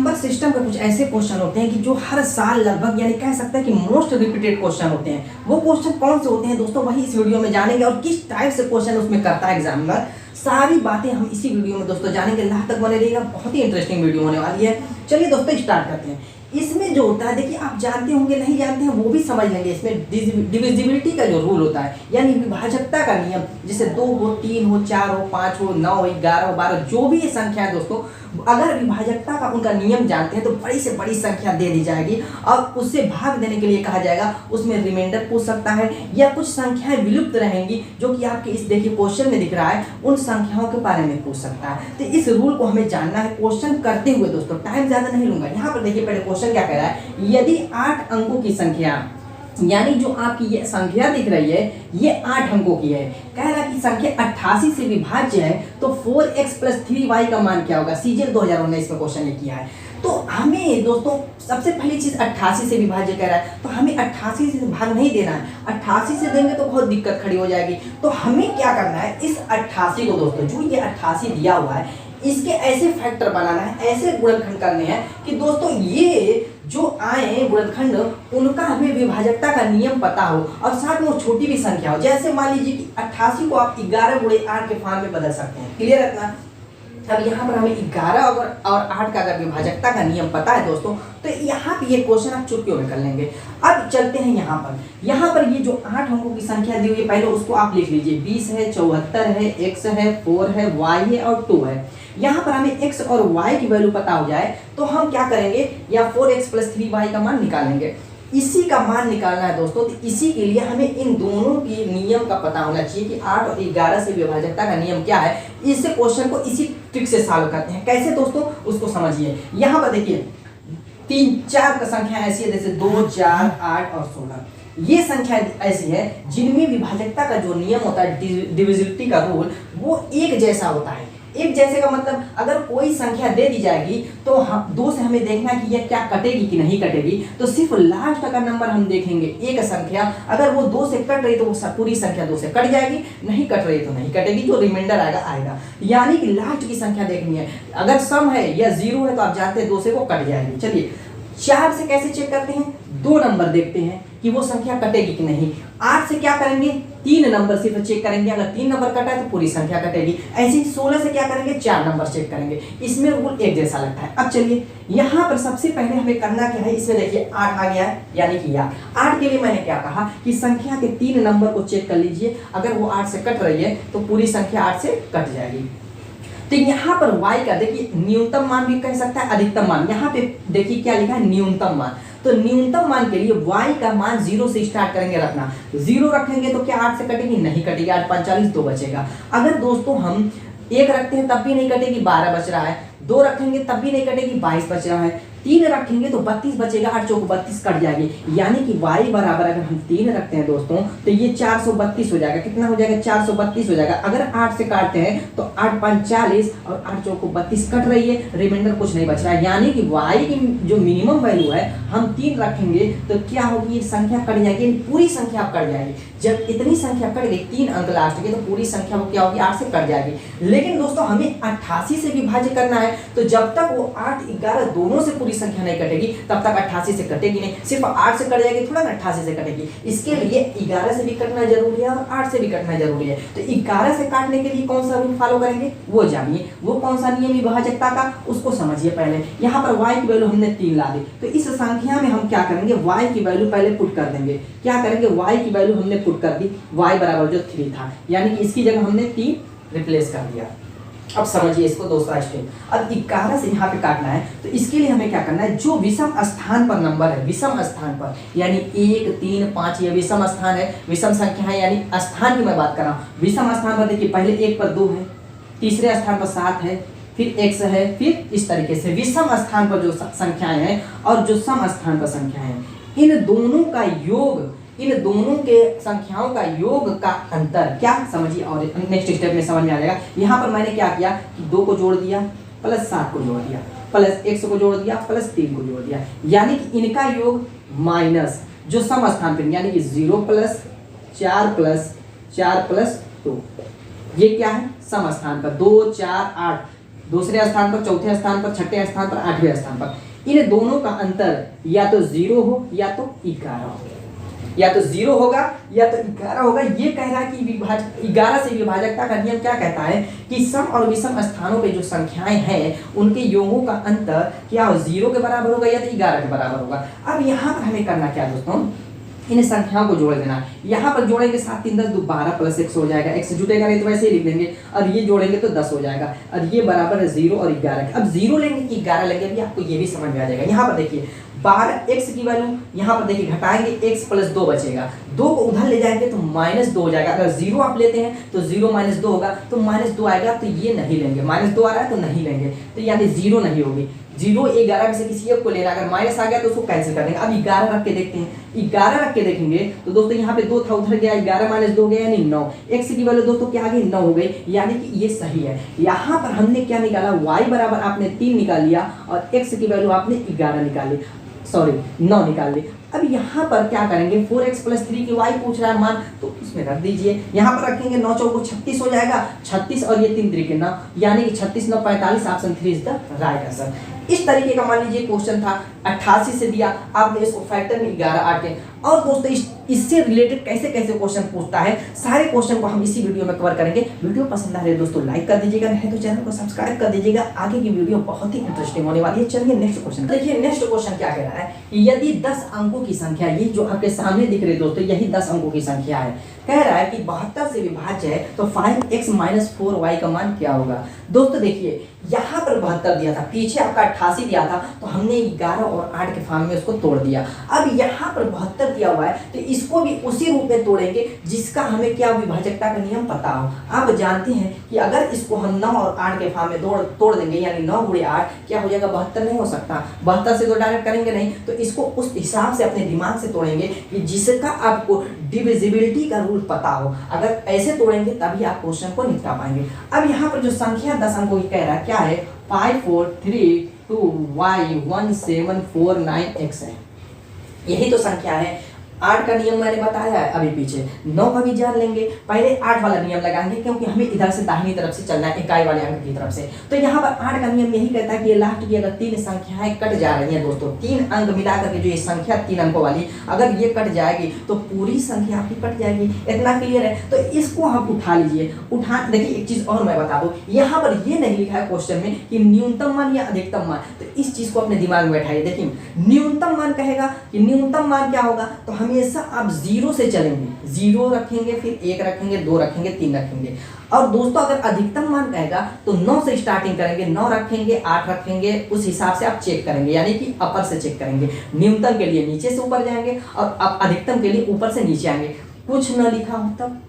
Number system के कुछ ऐसे क्वेश्चन होते हैं कि जो हर साल लगभग यानी कह सकते हैं कि मोस्ट रिपीटेड क्वेश्चन होते हैं। वो क्वेश्चन कौन से होते हैं दोस्तों, वही इस वीडियो में जानेंगे। और किस टाइप से क्वेश्चन उसमें करता है एग्जामिनर, सारी बातें हम इसी वीडियो में दोस्तों जानेंगे। लास्ट तक बने रहिएगा, बहुत ही इंटरेस्टिंग वीडियो होने वाली है। चलिए दोस्तों स्टार्ट करते हैं। इसमें जो होता है देखिए, आप जानते होंगे नहीं जानते हैं वो भी समझ लेंगे। इसमें डिविजिबिलिटी का जो रूल होता है यानी विभाजकता का नियम, जैसे 2 हो, 3 हो, 4 हो, 5 हो, 9 हो, 11 हो, 12 जो भी ये संख्या है दोस्तों, अगर विभाजकता का उनका नियम जानते हैं तो बड़ी से बड़ी संख्या दे दी जाएगी और उससे भाग देने के लिए कहा जाएगा। उसमें रिमाइंडर पूछ सकता है या कुछ संख्याएं विलुप्त रहेंगी जो कि आपके इस देखिए क्वेश्चन में दिख रहा है, उन संख्याओं के बारे में पूछ सकता है। तो इस रूल को हमें जानना है क्वेश्चन करते हुए दोस्तों। टाइम ज्यादा नहीं लूंगा। यहाँ पर देखिए पहले क्वेश्चन क्या कह रहा है, यदि 8 अंकों की संख्या यानी जो आपकी ये संख्या दिख रही है ये 8 अंकों की है, कह रहा है कि संख्या 88 से विभाज्य है तो 4x + 3y का मान क्या होगा। सीजीएल 2019 में क्वेश्चन ये किया है। तो हमें दोस्तों सबसे पहली चीज 88 से विभाज्य कह रहा है, तो हमें 88 से भाग नहीं देना है। 88 से देंगे तो बहुत दिक्कत खड़ी हो जाएगी। तो हमें क्या करना है, इस 88 को दोस्तों, जो ये 88 दिया हुआ है, इसके ऐसे फैक्टर बनाना है, ऐसे गुणनखंड करने हैं कि दोस्तों ये जो आए गुणनखंड उनका हमें विभाजकता का नियम पता हो और साथ में वो छोटी भी संख्या हो। जैसे मान लीजिए कि 88 को आप 11 × 8 के फॉर्म में बदल सकते हैं। क्लियर रखना। अब यहाँ पर हमें 11 और 8 का अगर विभाजकता का नियम पता है दोस्तों, तो यहाँ पे ये क्वेश्चन आप चुटकियों में कर लेंगे। अब चलते हैं यहाँ पर ये जो 8 अंकों की संख्या दी हुई है, पहले उसको आप लिख लीजिए। 20 है, 74 है, x है, 4 है, y है और 2 है। यहाँ पर हमें x और y की वैल्यू पता हो जाए तो हम क्या करेंगे, या 4x + 3y का मान निकालेंगे। इसी का मान निकालना है दोस्तों। तो इसी के लिए हमें इन दोनों की नियम का पता होना चाहिए कि 8 और 11 से विभाजकता का नियम क्या है। इस क्वेश्चन को इसी ट्रिक से सॉल्व करते हैं। कैसे दोस्तों, उसको समझिए। यहाँ पर देखिए 3 4 का संख्या ऐसी है, जैसे 2 4 8 और 16। ये संख्या ऐसी है जिनमें विभाजकता का जो नियम होता है, डिविजिबिलिटी का रूल, वो एक जैसा होता है। एक जैसे का मतलब अगर कोई संख्या दे दी जाएगी तो हम 2 से हमें देखना कि यह क्या कटेगी कि नहीं कटेगी। तो सिर्फ लास्ट का नंबर हम देखेंगे। एक संख्या अगर वो 2 से कट रही तो वो पूरी संख्या 2 से कट जाएगी, नहीं कट रही तो नहीं कटेगी, जो रिमाइंडर आएगा। यानी कि लास्ट की संख्या देखनी है। अगर सम है या 0 है तो आप जानते हैं 2 से वो कट जाएगी। चलिए 4 से कैसे चेक करते हैं, 2 नंबर देखते हैं कि वो संख्या कटेगी कि नहीं। 8 से क्या करेंगे, 3 नंबर सिर्फ चेक करेंगे। अगर 3 नंबर कटा है तो पूरी संख्या कटेगी। ऐसे ही 16 से क्या करेंगे, 4 नंबर चेक करेंगे। इसमें रूल एक जैसा लगता है। अब चलिए यहाँ पर सबसे पहले हमें करना क्या है, इसमें देखिए 8 आ गया है, यानी कि 8 के लिए मैंने क्या कहा कि संख्या के 3 नंबर को चेक कर लीजिए। अगर वो 8 से कट रही है तो पूरी संख्या 8 से कट जाएगी। तो यहाँ पर y का देखिए न्यूनतम मान भी कह सकता है, अधिकतम मान। यहाँ पे देखिए क्या लिखा है, न्यूनतम मान। तो न्यूनतम मान के लिए y का मान 0 से स्टार्ट करेंगे रखना। 0 रखेंगे तो क्या 8 से कटेगी, नहीं कटेगी। 8 × 5 = 45, 2 बचेगा। अगर दोस्तों हम 1 रखते हैं तब भी नहीं कटेगी, 12 बच रहा है। 2 रखेंगे तब भी नहीं कटेगी, 22 बच रहा है। 3 रखेंगे तो 32 बचेगा, 8 × 4 = 32 कट जाएगी। यानी कि y बराबर अगर हम 3 रखते हैं दोस्तों तो ये 432 हो जाएगा। कितना हो जाएगा, 432 हो जाएगा। अगर 8 से काटते हैं तो 8 × 5 = 40 और 8 × 4 = 32 कट रही है, रिमाइंडर कुछ नहीं बच रहा है। यानी कि y की जो मिनिमम वैल्यू है हम 3 रखेंगे तो क्या होगी, ये संख्या कट जाएगी, पूरी संख्या कट जाएगी। जब इतनी संख्या कट गई, 3 अंक लास्ट के, तो पूरी संख्या वो क्या होगी, 8 से कट जाएगी। लेकिन दोस्तों हमें 88 से विभाज्य करना है, तो जब तक वो 8 11 दोनों से पूरी संख्या नहीं कटेगी तब तक 88 से कटेगी नहीं। सिर्फ 8 से कट जाएगी, थोड़ा ना 88 से कटेगी। इसके लिए 11 से भी कटना जरूरी है और 8 से भी कटना जरूरी है। तो 11 से काटने के लिए कौन सा रूल फॉलो करेंगे वो जानिए। वो कौन सा नियम विभाजकता का, उसको समझिए पहले। यहाँ पर y की वैल्यू हमने 3 ला दी, तो इस संख्या में हम क्या करेंगे, y की वैल्यू पहले पुट कर देंगे। क्या करेंगे, y की वैल्यू हमने पुट कर दी, y बराबर जो 3 था, यानी कि इसकी जगह हमने 3 रिप्लेस कर दिया। अब समझिए इसको दूसरा स्टेप। अब 11 से यहाँ पे काटना है, तो इसके लिए हमें क्या करना है, जो विषम स्थान पर नंबर है, विषम स्थान पर यानी 1 3 5 ये विषम स्थान है, विषम संख्या है, यानी स्थान की मैं बात कर रहा हूँ। विषम स्थान पर देखिए पहले 1 पर 2 है, तीसरे स्थान पर 7 है, फिर x है, फिर इस तरीके से विषम स्थान पर जो संख्याएं हैं और जो सम स्थान पर संख्याएं हैं, इन दोनों का योग, इन दोनों के संख्याओं का योग का अंतर क्या, समझिए और नेक्स्ट स्टेप में समझ में आ जाएगा। यहाँ पर मैंने क्या किया कि 2 को जोड़ दिया प्लस 7 को जोड़ दिया प्लस x को जोड़ दिया प्लस 3 को जोड़ दिया, यानी कि इनका योग माइनस जो सम स्थान पर यानी कि 0 + 4 + 4 + 2, ये क्या है, सम स्थान पर 2 4 8 दूसरे स्थान पर, चौथे स्थान पर, छठे स्थान पर, आठवें स्थान पर। इन दोनों का अंतर या तो 0 हो या तो 11 हो, या तो 0 होगा या तो 11 होगा। ये कह रहा है कि 11 से विभाजकता का नियम क्या कहता है कि सम और विषम स्थानों पे जो संख्याएं हैं उनके योगों का अंतर क्या हो, 0 के बराबर होगा या तो 11 के बराबर होगा। अब यहाँ पर हमें करना क्या दोस्तों, इन संख्याओं को जोड़ देना। यहाँ पर जोड़ेंगे 7 3 10 2 12 प्लस x हो जाएगा, x जुटेगा नहीं तो वैसे ही लिख देंगे, और ये जोड़ेंगे तो 10 हो जाएगा, और ये बराबर है 0 और 11। अब 0 लेंगे कि 11 लेंगे, अभी आपको ये भी समझ में आ जाएगा। यहाँ पर देखिए 12 x की वैल्यू, यहाँ पर देखिए घटाएंगे x प्लस 2 बचेगा, 2 को उधर ले जाएंगे तो -2 हो जाएगा। अगर 0 आप लेते हैं तो 0 - 2 होगा, तो -2 आएगा, तो ये नहीं लेंगे, -2 आ रहा है तो नहीं लेंगे, तो यानी 0 नहीं होगी। 0 11 में से किसी एक को लेना, अगर माइनस आ गया तो उसको कैंसिल कर देंगे। अब 11 रख के देखते हैं, 11 रख के देखेंगे तो दोस्तों यहाँ पे 2 था, उधर गया, 11 - 2 गया यानी 9। x की वैल्यू दोस्तों क्या आ गई, 9 हो गई, यानी कि ये सही है। यहाँ पर हमने क्या निकाला, y बराबर आपने 3 निकाल लिया और x की वैल्यू आपने 11 निकाल ली, सॉरी 9 निकाल ली। अब यहाँ पर क्या करेंगे, 4x + 3 की y पूछ रहा है मान, तो इसमें रख दीजिए। यहाँ पर रखेंगे 9 चौको 36 हो जाएगा, 36 और ये 3 तरीके 9, यानी कि 36 9 45, option 3 is the right answer. इस तरीके का मान लीजिए क्वेश्चन था, 88 से दिया, आपने इसको फैक्टर में 11 8 के। और दोस्तों इससे रिलेटेड कैसे कैसे क्वेश्चन पूछता है, सारे क्वेश्चन को हम इसी वीडियो में कवर करेंगे। वीडियो पसंद आ रही है दोस्तों लाइक कर दीजिएगा, नहीं तो चैनल को सब्सक्राइब कर दीजिएगा। आगे की वीडियो बहुत ही इंटरेस्टिंग होने वाली है। चलिए नेक्स्ट क्वेश्चन देखिए। नेक्स्ट क्वेश्चन क्या कह रहा है, यदि 10 अंकों की संख्या, ये जो आपके सामने दिख रही है दोस्तों, यही 10 अंकों की संख्या है। कह रहा है कि 72 से विभाज्य है तो 5x - 4y का मान क्या होगा। दोस्तों देखिए यहाँ पर 72 दिया था, पीछे आपका 88 दिया था, तो हमने 11 और 8 के फॉर्म में उसको तोड़ दिया। अब यहाँ पर 72 दिया हुआ है, तो इसको भी उसी रूप में तोड़ेंगे जिसका हमें क्या विभाजकता का नियम पता हो। आप जानते हैं कि अगर इसको हम 9 और 8 के फॉर्म में तोड़ देंगे, यानी 9 × 8 क्या हो जाएगा, 72 नहीं हो सकता। 72 से तो डायरेक्ट करेंगे नहीं, तो इसको उस हिसाब से अपने दिमाग से तोड़ेंगे कि जिसका आपको डिविजिबिलिटी का रूल पता हो। अगर ऐसे तोड़ेंगे तभी आप क्वेश्चन को निपटा पाएंगे। अब यहाँ पर जो संख्या 10 अंकों की कह रहा है क्या है, 5 4 3 2 y 1 7 4 9 x है, यही तो संख्या है। 8 का नियम मैंने बताया है अभी पीछे, 9 का भी जान लेंगे। पहले 8 वाला नियम लगाएंगे क्योंकि हमें इधर से दाहिनी तरफ से चलना है, इकाई वाले अंक की तरफ से। तो यहाँ पर 8 का नियम यही कहता है कि लास्ट की अगर 3 संख्याएं कट जा रही हैं दोस्तों, 3 अंक मिलाकर के जो ये संख्या 3 अंकों वाली अगर ये कट जाएगी तो पूरी संख्या आपकी कट जाएगी। इतना क्लियर है। तो इसको आप उठा लीजिए। देखिए एक चीज और मैं बता दूं, यहाँ पर ये नहीं लिखा है क्वेश्चन में कि न्यूनतम मान या अधिकतम मान, तो इस चीज को अपने दिमाग में बैठाइए। देखिए न्यूनतम मान कहेगा कि न्यूनतम मान क्या होगा, तो हमेशा आप 0 से चलेंगे, 0 रखेंगे, फिर 1 रखेंगे, 2 रखेंगे, 3 रखेंगे। और दोस्तों अगर अधिकतम मान कहेगा तो 9 से स्टार्टिंग करेंगे, 9 रखेंगे, 8 रखेंगे, उस हिसाब से आप चेक करेंगे, यानी कि अपर से चेक करेंगे। न्यूनतम के लिए नीचे से ऊपर जाएंगे और आप अधिकतम के लिए ऊपर से नीचे आएंगे। कुछ न लिखा हो तब,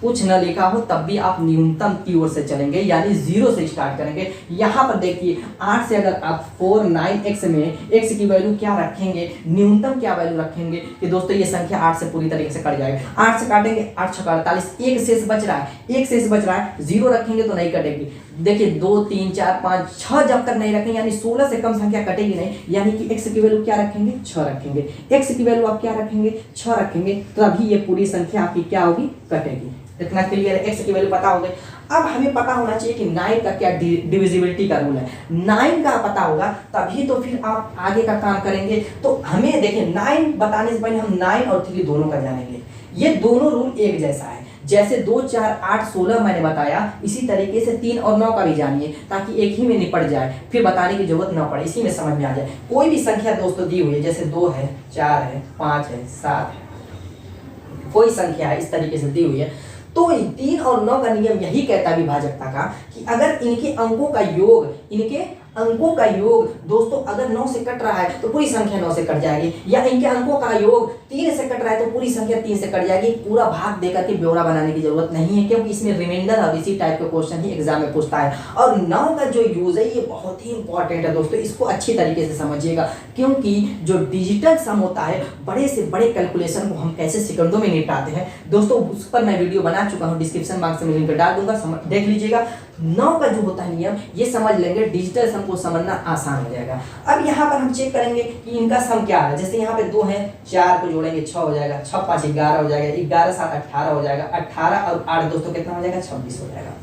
कुछ न लिखा हो तब भी आप न्यूनतम की ओर से चलेंगे, यानी 0 से स्टार्ट करेंगे। यहाँ पर देखिए 8 से अगर आप 4 9 x में x की वैल्यू क्या रखेंगे, न्यूनतम क्या वैल्यू रखेंगे कि दोस्तों ये संख्या 8 से पूरी तरीके से कट जाएगा। 8 से काटेंगे, 8 6 48, एक शेष बच रहा है, एक शेष बच रहा है, 0 रखेंगे तो नहीं कटेगी। देखिए 2 3 4 5 6 जब तक नहीं रखेंगे, यानी 16 से कम संख्या कटेगी नहीं, यानी कि x की वैल्यू क्या रखेंगे, 6 रखेंगे। x की वैल्यू आप क्या रखेंगे, 6 रखेंगे, तो अभी ये पूरी संख्या आपकी क्या होगी, कटेगी। इतना क्लियर है, x की वैल्यू पता हो गई। अब हमें पता होना चाहिए कि 9 का क्या डिविजिबिलिटी का रूल है। 9 का पता होगा तभी तो फिर आप आगे का काम करेंगे। तो हमें देखिए 9 बताने से पहले हम 9 और 3 दोनों का जानेंगे। ये दोनों रूल एक जैसा है, जैसे 2 4 8 16 मैंने बताया, इसी तरीके से 3 और 9 का भी जानिए, ताकि एक ही में निपट जाए, फिर बताने की जरूरत ना पड़े, इसी में समझ में आ जाए। कोई भी संख्या दोस्तों दी हुई है, जैसे 2 है, 4 है, 5 है, 7 है, कोई संख्या है इस तरीके से दी हुई है, तो 3 और 9 का नियम यही कहता है विभाजकता का कि अगर इनके अंकों का योग, इनके अंकों का योग दोस्तों अगर 9 से कट रहा है तो पूरी संख्या 9 से कट जाएगी, या इनके अंकों का योग 3 से कट रहा है तो पूरी संख्या 3 से कट जाएगी। पूरा भाग देकर के ब्यौरा बनाने की जरूरत नहीं है, क्योंकि इसमें रिमाइंडर और इसी टाइप के क्वेश्चन ही एग्जाम में पूछता है। और 9 का जो यूज है ये बहुत ही इंपॉर्टेंट है दोस्तों, इसको अच्छी तरीके से समझिएगा, क्योंकि जो डिजिटल सम होता है, बड़े से बड़े कैलकुलेशन को हम कैसे सेकंडों में निपटाते हैं दोस्तों, उस पर मैं वीडियो बना चुका हूँ, डिस्क्रिप्शन बॉक्स में लिंक डाल दूंगा, देख लीजिएगा। 9 का जो होता है नियम ये समझ लेंगे, डिजिटल सम को समझना आसान हो जाएगा। अब यहाँ पर हम चेक करेंगे कि इनका सम क्या है। जैसे यहाँ पे 2 है, 4 को जोड़ेंगे 6 हो जाएगा, 6 5 11 हो जाएगा, 11 7 18 हो जाएगा, 18 और 8 दोस्तों कितना हो जाएगा, 26 हो जाएगा।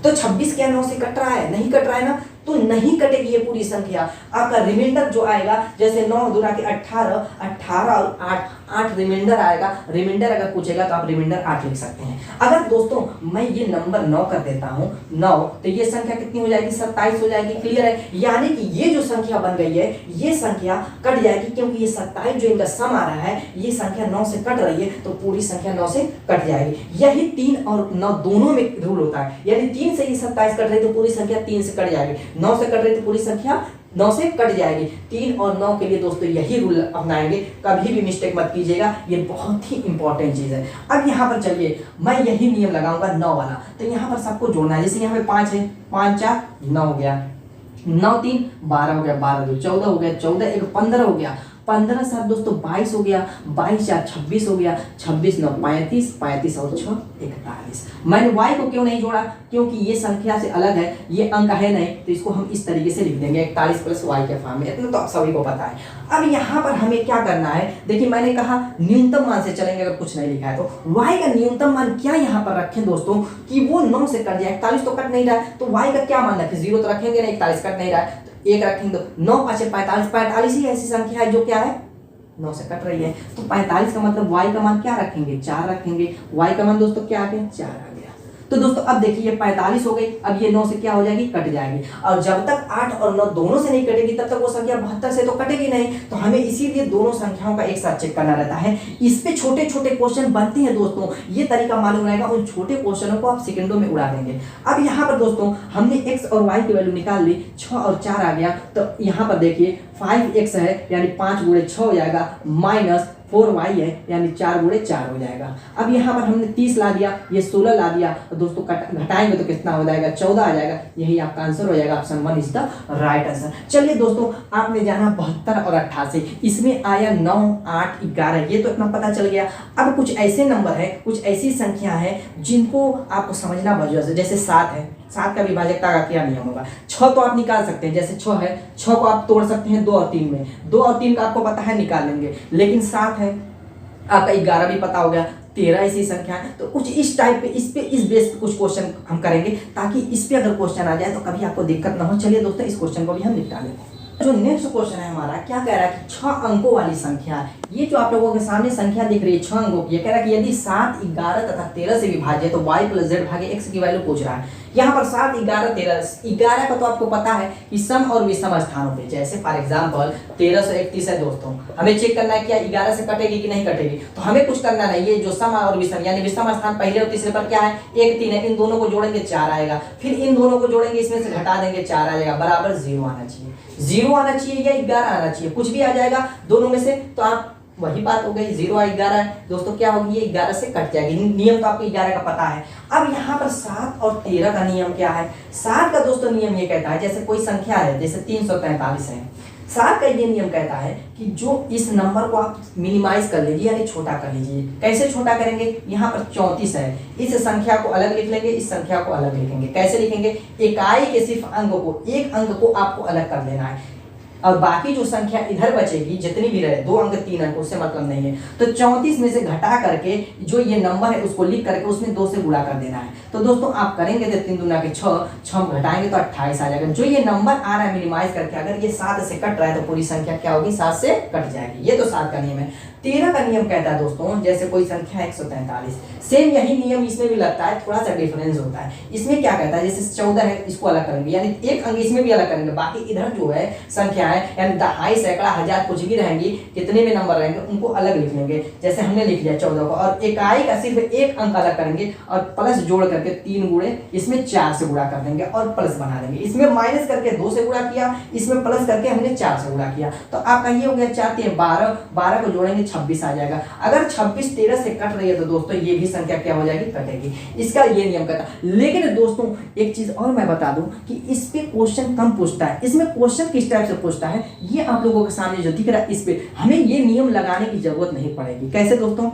तो 26 क्या 9 से कट रहा है? नहीं कट रहा है ना, तो नहीं कटेगी ये पूरी संख्या। आपका रिमाइंडर जो आएगा, जैसे 9 दूना के 18, 18 और 8, 8 रिमाइंडर आएगा। रिमाइंडर अगर पूछेगा तो आप रिमाइंडर 8 लिख सकते हैं। अगर दोस्तों मैं ये नंबर 9 कर देता हूँ 9, तो ये संख्या कितनी हो जाएगी? 27 हो जाएगी। क्लियर है? यानी कि ये जो संख्या बन गई है ये संख्या कट जाएगी, क्योंकि ये 27 जो इनका सम आ रहा है ये संख्या 9 से कट रही है, तो पूरी संख्या 9 से कट जाएगी। यही 3 और 9 दोनों में रूल होता है, यानी 3 से ये 27 कट रही तो पूरी संख्या 3 से कट जाएगी, 9 से कट रही तो पूरी संख्या 9 से कट जाएगी। 3 और 9 के लिए दोस्तों यही रूल अपनाएंगे, कभी भी मिस्टेक मत कीजिएगा, ये बहुत ही इंपॉर्टेंट चीज है। अब यहाँ पर चलिए मैं यही नियम लगाऊंगा 9 वाला, तो यहाँ पर सबको जोड़ना है। जैसे यहाँ पे 5 है, 5 4 9 हो गया, 9 3 12 हो गया, 12 2 14 हो गया, 14 1 15 हो गया, 15 7 दोस्तों 22 हो गया, 22 4 26 हो गया, 26 9 35, 35 और 6 41। मैंने y को क्यों नहीं जोड़ा? क्योंकि ये संख्या से अलग है, ये अंक है नहीं, तो इसको हम इस तरीके से लिख देंगे 41 प्लस y के फॉर्म में। इतना तो आप सभी को पता है। अब यहाँ पर हमें क्या करना है? देखिए मैंने कहा न्यूनतम मान से चलेंगे, अगर कुछ नहीं लिखा है तो y का न्यूनतम मान क्या यहाँ पर रखें दोस्तों कि वो 9 से कट जाए। 41 तो कट नहीं रहा है, तो y का क्या मान रखें? 0 तो रखेंगे नहीं, 41 कट नहीं रहा है, एक रखेंगे तो 9 5 45, 45 ही ऐसी संख्या है जो क्या है 9 से कट रही है। तो 45 का मतलब y का मान क्या रखेंगे? 4 रखेंगे। y का मान दोस्तों क्या आ गया? 4 आ गया। तो दोस्तों अब देखिए ये 45 हो गई, अब ये 9 से क्या हो जाएगी? कट जाएगी। और जब तक 8 और 9 दोनों से नहीं कटेगी तब तक वो संख्या 72 से तो कटेगी नहीं। तो हमें इसीलिए दोनों संख्याओं का एक साथ चेक करना रहता है। इस पे छोटे छोटे क्वेश्चन बनते हैं दोस्तों, ये तरीका मालूम रहेगा, उन छोटे क्वेश्चनों को आप सेकंडों में उड़ा देंगे। अब यहाँ पर दोस्तों हमने x और y की वैल्यू निकाल ली, 6 और 4 आ गया। तो यहाँ पर देखिए 5x है यानी 5 गुणे 6 हो जाएगा, माइनस 4y है यानी 4 गुणे 4 हो जाएगा। अब यहाँ पर हमने 30 ला दिया, ये 16 ला दिया, तो दोस्तों घटाएंगे तो कितना हो जाएगा? 14 आ जाएगा। यही आपका आंसर हो जाएगा, option 1 is the right answer. चलिए दोस्तों आपने जाना 72 और 88, इसमें आया 9 8 11, ये तो इतना पता चल गया। अब कुछ ऐसे नंबर है, कुछ ऐसी संख्या है जिनको आपको समझना बहुत, जैसे 7 है, 7 का विभाजकता का क्या नियम होगा? 6 तो आप निकाल सकते हैं, जैसे 6 है, 6 को आप तोड़ सकते हैं 2 और 3 में, 2 और 3 का आपको पता है निकाल लेंगे। लेकिन 7 है, आपका 11 भी पता हो गया, 13 ऐसी संख्या है। तो कुछ इस टाइप पे, इस बेस पे कुछ क्वेश्चन हम करेंगे, ताकि इस पे अगर क्वेश्चन आ जाए तो कभी आपको दिक्कत ना हो। चलिए दोस्तों इस क्वेश्चन को भी हम निपटा लेते हैं। जो नेक्स्ट क्वेश्चन है हमारा, क्या कह रहा है कि 6 अंकों वाली संख्या, ये जो आप लोगों के सामने संख्या दिख रही है 6 अंकों की, ये कह रहा है कि यदि 7 11 तथा 13 से विभाज्य तो y प्लस z भागे x की वैल्यू पूछ रहा है। यहाँ पर 7 11 13, 11 का तो आपको पता है कि सम और विषम स्थानों पे, जैसे फॉर एग्जांपल 13 से 31 है दोस्तों, हमें चेक करना है क्या 11 से कटेगी कि नहीं कटेगी। तो हमें कुछ करना नहीं, ये जो सम और विषम यानी विषम स्थान पहले और तीसरे पर क्या है 1 3 है, इन दोनों को जोड़ेंगे 4 आएगा, फिर इन दोनों को जोड़ेंगे इसमें से घटा देंगे 4 आ जाएगा, बराबर 0 आना चाहिए। 0 आना चाहिए या 11 आना चाहिए, कुछ भी आ जाएगा दोनों में से, तो आप वही बात हो गई 0 और 11 है दोस्तों, क्या होगी ये 11 से कट जाएगी। नियम तो आपको 11 का पता है। अब यहाँ पर 7 और 13 का नियम क्या है? 7 का दोस्तों नियम ये कहता है, जैसे कोई संख्या है, जैसे 343 है, 7 का ये नियम कहता है कि जो इस नंबर को आप मिनिमाइज कर लीजिए यानी छोटा कर लीजिए। कैसे छोटा करेंगे? यहाँ पर 34 है, इस संख्या को अलग लिख लेंगे, इस संख्या को अलग लिखेंगे। कैसे लिखेंगे? इकाई के सिर्फ अंक को, एक अंक को आपको अलग कर लेना है, और बाकी जो संख्या इधर बचेगी जितनी भी रहे 2 अंक 3 अंक, उससे मतलब नहीं है। तो 34 में से घटा करके जो ये नंबर है उसको लिख करके उसमें 2 से गुणा कर देना है। तो दोस्तों आप करेंगे तो 3 दूना के 6, 6 घटाएंगे तो 28 आ जाएगा। जो ये नंबर आ रहा है मिनिमाइज करके, अगर ये 7 से कट रहा है तो पूरी संख्या क्या होगी? 7 से कट जाएगी। ये तो 7 का नियम है। 13 का नियम कहता है दोस्तों, जैसे कोई संख्या 143, सेम यही नियम इसमें भी लगता है, थोड़ा सा डिफरेंस होता है। इसमें क्या कहता है, जैसे 14 है, इसको अलग करेंगे यानी एक अंक इसमें भी अलग करेंगे, बाकी इधर जो है संख्या है यानी दहाई सैकड़ा हजार कुछ भी रहेंगी, कितने भी नंबर रहेंगे उनको अलग लिख लेंगे। जैसे हमने लिख लिया 14 को, और इकाई का सिर्फ एक अंक अलग करेंगे और प्लस जोड़ करके 3 गुणे इसमें 4 से गुणा कर देंगे और प्लस बना देंगे। इसमें माइनस करके 2 से गुणा किया, इसमें प्लस करके हमने 4 से गुणा किया। तो आपका ये हो गया 4 3 12, 12 को जोड़ेंगे 26 आ जाएगा। अगर 26 13 से कट रही है तो दोस्तों ये भी संख्या क्या हो जाएगी? कटेगी। इसका ये नियम कहता है। लेकिन दोस्तों एक चीज और मैं बता दूं कि इस पे क्वेश्चन कम पूछता है। इसमें क्वेश्चन किस टाइप से पूछता है, ये आप लोगों के सामने जो दिख रहा है, इस पे हमें ये नियम लगाने की जरूरत नहीं पड़ेगी। कैसे दोस्तों?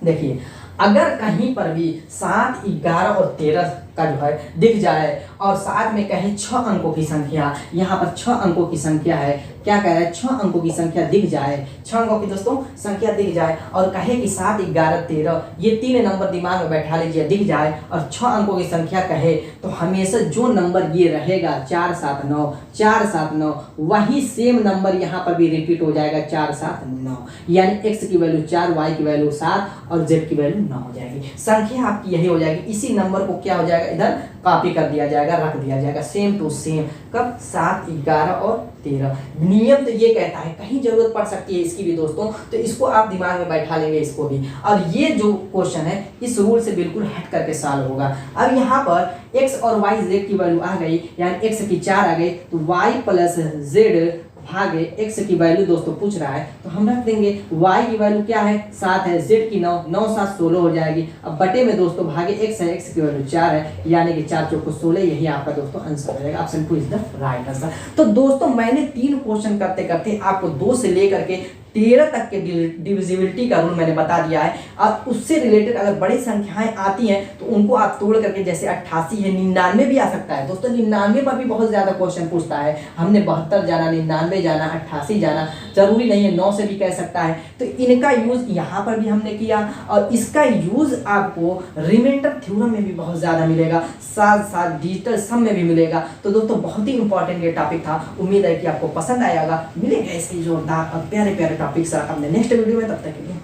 देखिए, अगर कहीं पर भी 7 11 और 13 का जो है दिख जाए और साथ में कहे 6 अंकों की संख्या, यहाँ पर 6 अंकों की संख्या है, क्या कह रहा है 6 अंकों की संख्या दिख जाए, 6 अंकों की दोस्तों संख्या दिख जाए और कहे कि 7, 11, 13 ये 3 नंबर दिमाग में बैठा लीजिए, दिख जाए और 6 अंकों की संख्या कहे तो हमेशा जो नंबर ये रहेगा 4, 7, 9, 4, 7, 9 वही सेम नंबर यहाँ पर भी रिपीट हो जाएगा 4, 7, 9, यानी x की वैल्यू 4, y की वैल्यू 7 और z की वैल्यू 9 हो जाएगी। संख्या आपकी यही हो जाएगी, इसी नंबर को क्या हो जाएगा इधर कॉपी कर दिया जाएगा, रख दिया जाएगा सेम टू सेम। कब 7, 11 और 13। नियम तो ये कहता है, कहीं जरूरत पड़ सकती है इसकी भी दोस्तों, तो इसको आप दिमाग में बैठा लेंगे इसको भी। और ये जो क्वेश्चन है इस रूल से बिल्कुल हट करके सॉल्व होगा। अब यहाँ पर x और y z की वैल्यू आ गई, यानी x की 4 आ गई तो y प्लस z भागे x की वैल्यू दोस्तों पूछ रहा है तो हम रख देंगे y की वैल्यू क्या है 7 है, z की 9, 9 7 16 हो जाएगी। अब बटे में दोस्तों भागे x है, x की वैल्यू 4 है, यानी कि 4 चौको 16, यही आपका दोस्तों आंसर हो जाएगा। Option 2 is the right answer. तो दोस्तों मैंने 3 क्वेश्चन करते करते आपको 2 से लेकर के 13 तक के डिविजिबिलिटी का रूल मैंने बता दिया है। और उससे रिलेटेड अगर बड़ी संख्याएं आती हैं तो उनको आप तोड़ करके, जैसे 88 है, 99 भी आ सकता है दोस्तों, 99 पर भी बहुत ज्यादा क्वेश्चन पूछता है। हमने 72 जाना, 99 जाना, 88 जाना, जरूरी नहीं है 9 से भी कह सकता है। तो इनका यूज यहाँ पर भी हमने किया और इसका यूज आपको रिमाइंडर थ्योरम में भी बहुत ज्यादा मिलेगा, साथ साथ डिजिटल सम में भी मिलेगा। तो दोस्तों बहुत ही इंपॉर्टेंट ये टॉपिक था, उम्मीद है कि आपको पसंद आएगा। मिलेंगे इसके जोरदार और प्यारे प्यारे टॉपिक से अपने नेक्स्ट वीडियो में, तब तक के लिए